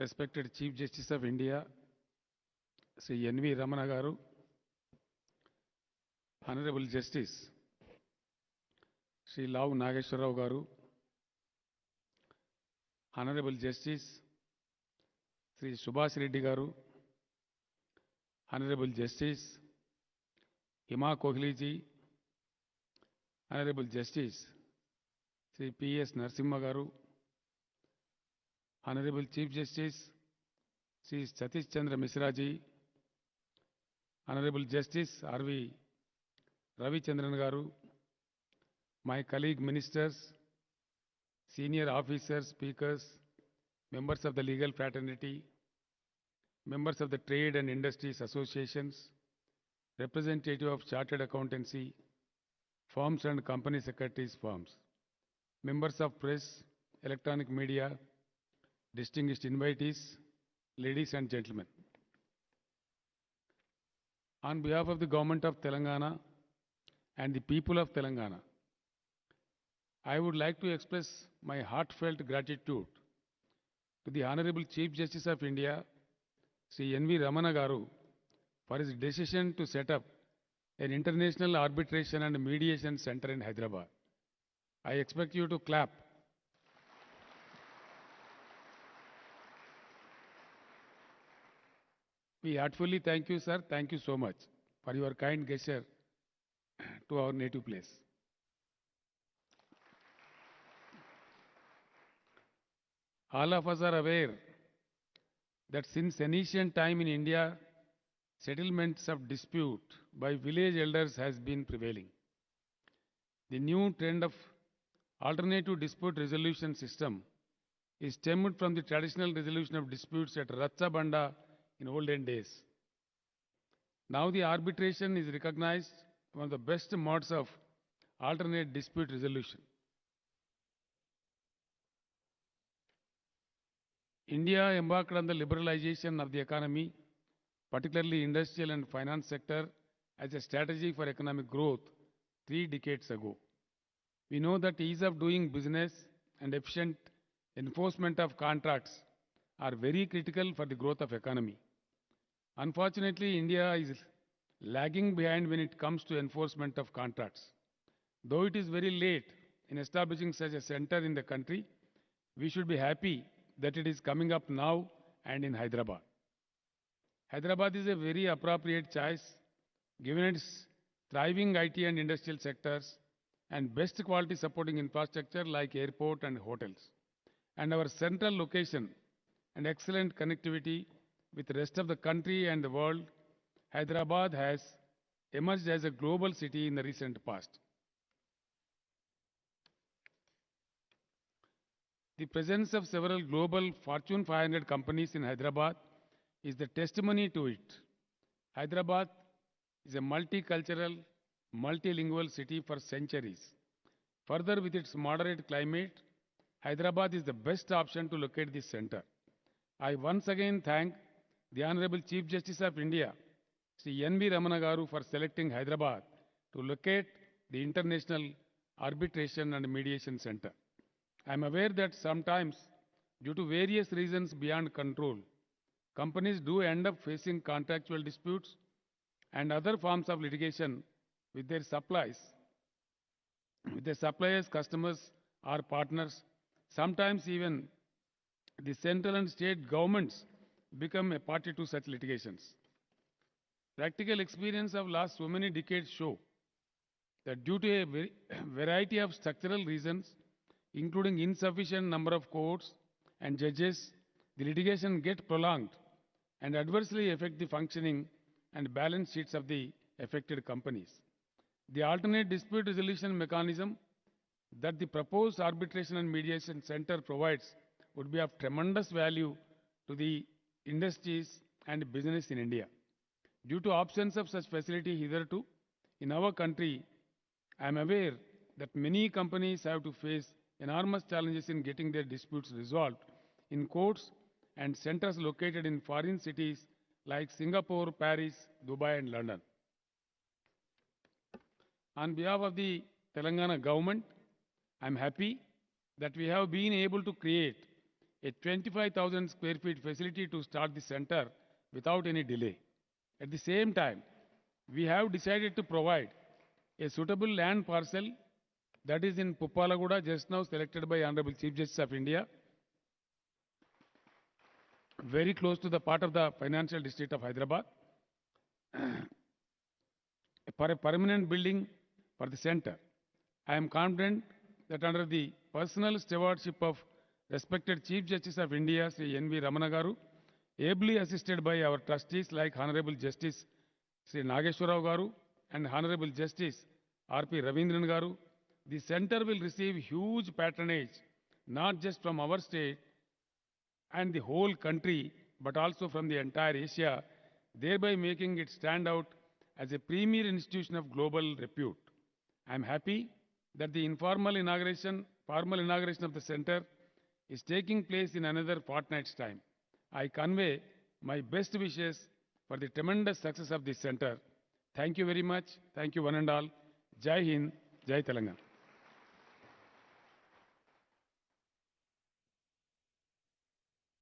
Respected Chief Justice of India, Sri N.V. Ramana Garu, Honorable Justice Sri Lav Nageshwara Rao Garu, Honorable Justice Sri Subhash Reddy Garu, Honorable Justice Hima Kohli ji, Honorable Justice Sri P.S. Narasimha Garu, Honorable Chief Justice Sri Satish Chandra Mishra ji, Honorable Justice R.V. Ravichandran Garu, my colleague ministers, senior officers, speakers, members of the legal fraternity, members of the trade and industries associations, representative of chartered accountancy, firms and company secretaries firms, members of press, electronic media, distinguished invitees, ladies and gentlemen. On behalf of the government of Telangana and the people of Telangana, I would like to express my heartfelt gratitude to the Honorable Chief Justice of India, Sri N.V. Ramana Garu, for his decision to set up an international arbitration and mediation center in Hyderabad. I expect you to clap. We heartfully thank you, sir. Thank you so much for your kind gesture to our native place. All of us are aware that since ancient time in India, settlements of dispute by village elders has been prevailing. The new trend of alternative dispute resolution system is stemmed from the traditional resolution of disputes at Ratcha Banda in olden days. Now the arbitration is recognized one of the best modes of alternate dispute resolution. India embarked on the liberalization of the economy, particularly industrial and finance sector, as a strategy for economic growth 3 decades ago. We know that ease of doing business and efficient enforcement of contracts are very critical for the growth of economy. Unfortunately, India is lagging behind when it comes to enforcement of contracts. Though it is very late in establishing such a center in the country, we should be happy that it is coming up now and in Hyderabad. Hyderabad is a very appropriate choice given its thriving IT and industrial sectors and best quality supporting infrastructure like airport and hotels. And our central location and excellent connectivity with the rest of the country and the world, Hyderabad has emerged as a global city in the recent past. The presence of several global Fortune 500 companies in Hyderabad is the testimony to it. Hyderabad is a multicultural, multilingual city for centuries. Further, with its moderate climate, Hyderabad is the best option to locate this center. I once again thank the Honorable Chief Justice of India, Sri N.V. Ramana Garu, for selecting Hyderabad to locate the International Arbitration and Mediation Center. I am aware that sometimes, due to various reasons beyond control, companies do end up facing contractual disputes and other forms of litigation with their suppliers, customers, or partners. Sometimes even the central and state governments become a party to such litigations. Practical experience of last so many decades show that due to a variety of structural reasons, including insufficient number of courts and judges, the litigation gets prolonged and adversely affect the functioning and balance sheets of the affected companies. The alternate dispute resolution mechanism that the proposed arbitration and mediation center provides would be of tremendous value to the industries and business in India. Due to absence of such facility hitherto in our country, I am aware that many companies have to face enormous challenges in getting their disputes resolved in courts and centers located in foreign cities like Singapore, Paris, Dubai, and London. On behalf of the Telangana government, I am happy that we have been able to create a 25,000 square feet facility to start the center without any delay. At the same time, we have decided to provide a suitable land parcel that is in Puppalaguda, just now selected by Honorable Chief Justice of India, very close to the part of the financial district of Hyderabad, for a permanent building for the center. I am confident that under the personal stewardship of respected Chief Justice of India, Sri N.V. Ramana Garu, ably assisted by our trustees like Honorable Justice Sri Nageshwara Rao Garu and Honorable Justice R.P. Ravindran Garu, the center will receive huge patronage, not just from our state and the whole country, but also from the entire Asia, thereby making it stand out as a premier institution of global repute. I am happy that the formal inauguration of the center is taking place in another fortnight's time. I convey my best wishes for the tremendous success of this center. Thank you very much. Thank you one and all. Jai Hind, Jai Telangana.